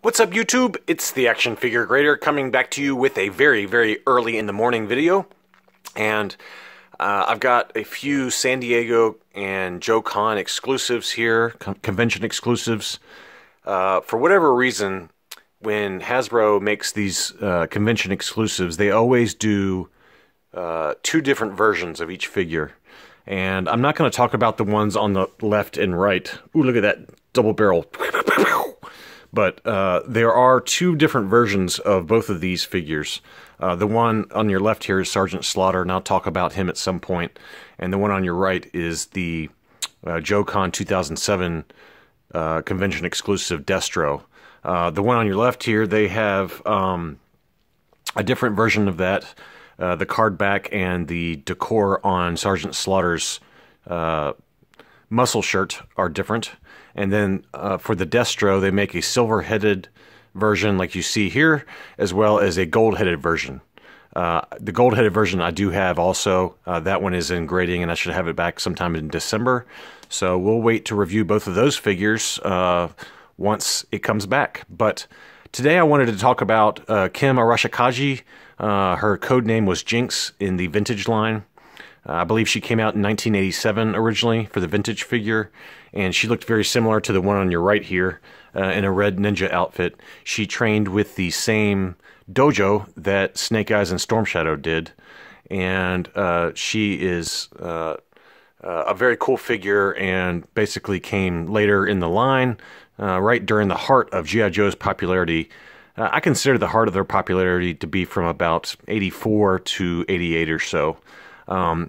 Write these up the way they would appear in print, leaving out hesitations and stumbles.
What's up, YouTube? It's the Action Figure Grader coming back to you with a very, very early in the morning video. And I've got a few San Diego and Joe Con exclusives here, convention exclusives. For whatever reason, when Hasbro makes these convention exclusives, they always do two different versions of each figure. And I'm not going to talk about the ones on the left and right. Ooh, look at that double barrel. But there are two different versions of both of these figures. The one on your left here is Sergeant Slaughter, and I'll talk about him at some point. And the one on your right is the Joe Con 2007 convention exclusive Destro. The one on your left here, they have a different version of that. The card back and the decor on Sergeant Slaughter's muscle shirt are different. And then for the Destro, they make a silver-headed version like you see here, as well as a gold-headed version. The gold-headed version I do have also. That one is in grading, and I should have it back sometime in December. So we'll wait to review both of those figures once it comes back. But today I wanted to talk about Kim Arashikage. Her code name was Jinx in the vintage line. I believe she came out in 1987 originally for the vintage figure, and she looked very similar to the one on your right here in a red ninja outfit. She trained with the same dojo that Snake Eyes and Storm Shadow did, and she is a very cool figure and basically came later in the line, right during the heart of G.I. Joe's popularity. I consider the heart of their popularity to be from about 84 to 88 or so.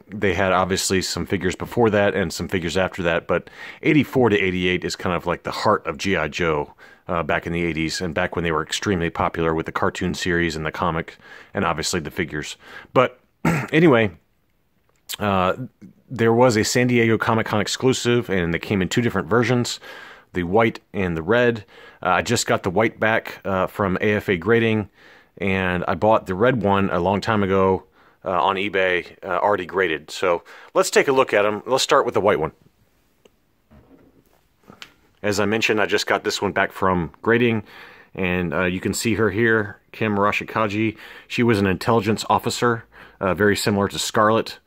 They had obviously some figures before that and some figures after that, but 84 to 88 is kind of like the heart of G.I. Joe back in the 80s and back when they were extremely popular with the cartoon series and the comic and obviously the figures. But anyway, there was a San Diego Comic-Con exclusive, and they came in two different versions, the white and the red. I just got the white back from AFA Grading, and I bought the red one a long time ago on eBay, already graded. So let's take a look at them. Let's start with the white one. As I mentioned, I just got this one back from grading, and you can see her here, Kim Arashikage. She was an intelligence officer, very similar to Scarlet.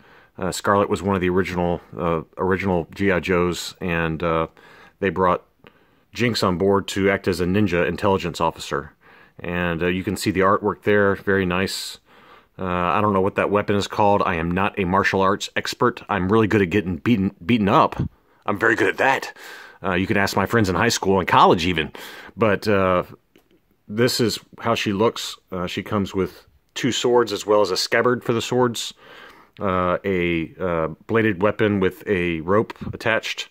Scarlet was one of the original G.I. Joes, and they brought Jinx on board to act as a ninja intelligence officer. And you can see the artwork there, very nice. I don't know what that weapon is called. I am not a martial arts expert. I'm really good at getting beaten up. I'm very good at that. You can ask my friends in high school and college even. But this is how she looks. She comes with two swords as well as a scabbard for the swords. A bladed weapon with a rope attached.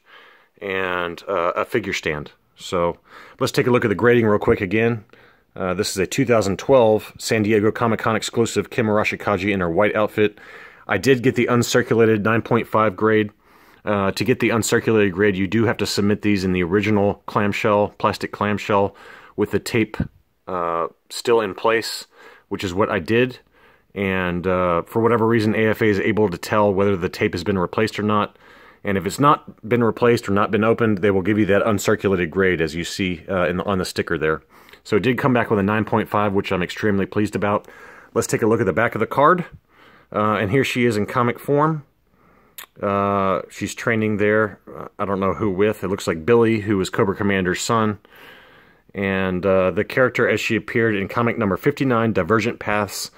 And a figure stand. So let's take a look at the grading real quick again. This is a 2012 San Diego Comic-Con exclusive Kim Arashikage in her white outfit. I did get the uncirculated 9.5 grade. To get the uncirculated grade, you do have to submit these in the original clamshell, plastic clamshell, with the tape still in place, which is what I did. And for whatever reason, AFA is able to tell whether the tape has been replaced or not. And if it's not been replaced or not been opened, they will give you that uncirculated grade, as you see on the sticker there. So it did come back with a 9.5, which I'm extremely pleased about. Let's take a look at the back of the card. And here she is in comic form. She's training there. I don't know who with. It looks like Billy, who was Cobra Commander's son. And the character as she appeared in comic number 59, Divergent Paths,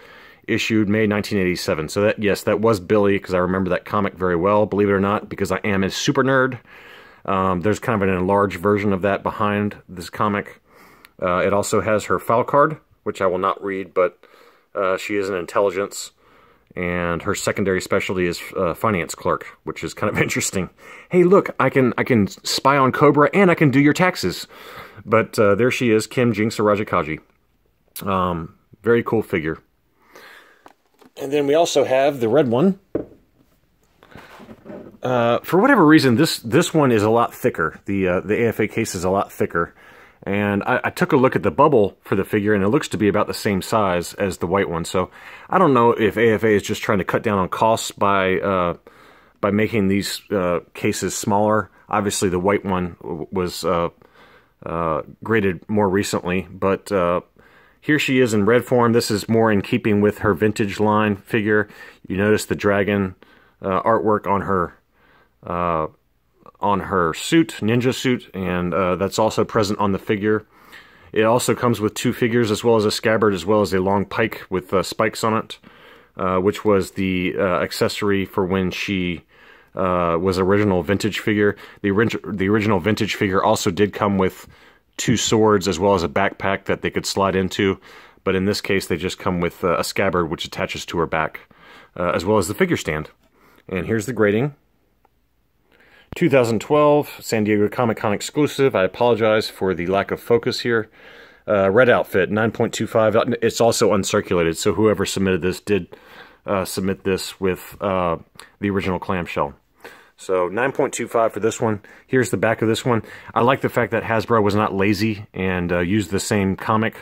issued May 1987. So that, yes, that was Billy, because I remember that comic very well, believe it or not, because I am a super nerd. There's kind of an enlarged version of that behind this comic. It also has her file card, which I will not read, but she is an intelligence, and her secondary specialty is finance clerk, which is kind of interesting. Hey, look, I can spy on Cobra, and I can do your taxes. But there she is, Kim Jinx Arashikage. Very cool figure. And then we also have the red one. For whatever reason, this one is a lot thicker. The AFA case is a lot thicker. And I took a look at the bubble for the figure, and it looks to be about the same size as the white one. So I don't know if AFA is just trying to cut down on costs by making these cases smaller. Obviously, the white one was graded more recently, but here she is in red form. This is more in keeping with her vintage line figure. You notice the dragon artwork on her suit, ninja suit, and that's also present on the figure. It also comes with two figures, as well as a scabbard, as well as a long pike with spikes on it, which was the accessory for when she was original vintage figure. The original vintage figure also did come with two swords, as well as a backpack that they could slide into, but in this case they just come with a scabbard which attaches to her back, as well as the figure stand. And here's the grading. 2012 San Diego Comic-Con exclusive. I apologize for the lack of focus here. Red outfit, 9.25. It's also uncirculated, so whoever submitted this did submit this with the original clamshell. So 9.25 for this one. Here's the back of this one. I like the fact that Hasbro was not lazy and used the same comic.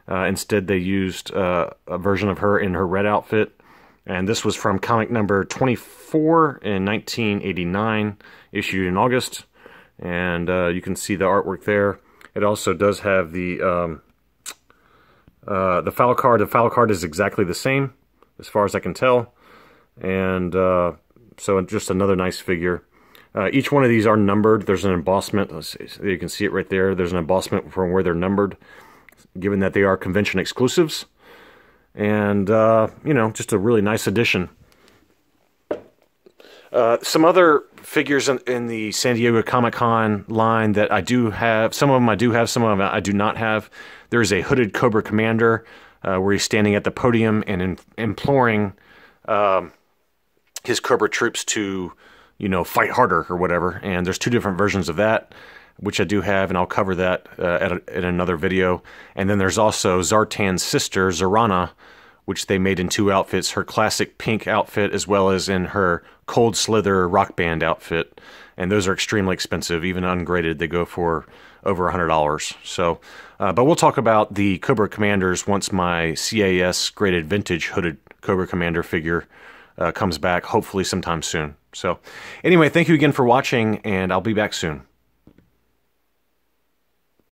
Instead, they used a version of her in her red outfit. And this was from comic number 24 in 1989, issued in August. And you can see the artwork there. It also does have the foul card. The foul card is exactly the same, as far as I can tell. And so just another nice figure. Each one of these are numbered. There's an embossment. You can see it right there. There's an embossment from where they're numbered, given that they are convention exclusives. And, you know, just a really nice addition. Some other figures in the San Diego Comic-Con line that I do have. Some of them I do have, some of them I do not have. There's a hooded Cobra Commander where he's standing at the podium and imploring his Cobra troops to, you know, fight harder or whatever. And there's two different versions of that, which I do have, and I'll cover that in another video. And then there's also Zartan's sister, Zorana, which they made in two outfits, her classic pink outfit as well as in her Cold Slither rock band outfit. And those are extremely expensive. Even ungraded, they go for over $100. So, but we'll talk about the Cobra Commanders once my CAS graded vintage hooded Cobra Commander figure comes back, hopefully sometime soon. So anyway, thank you again for watching, and I'll be back soon.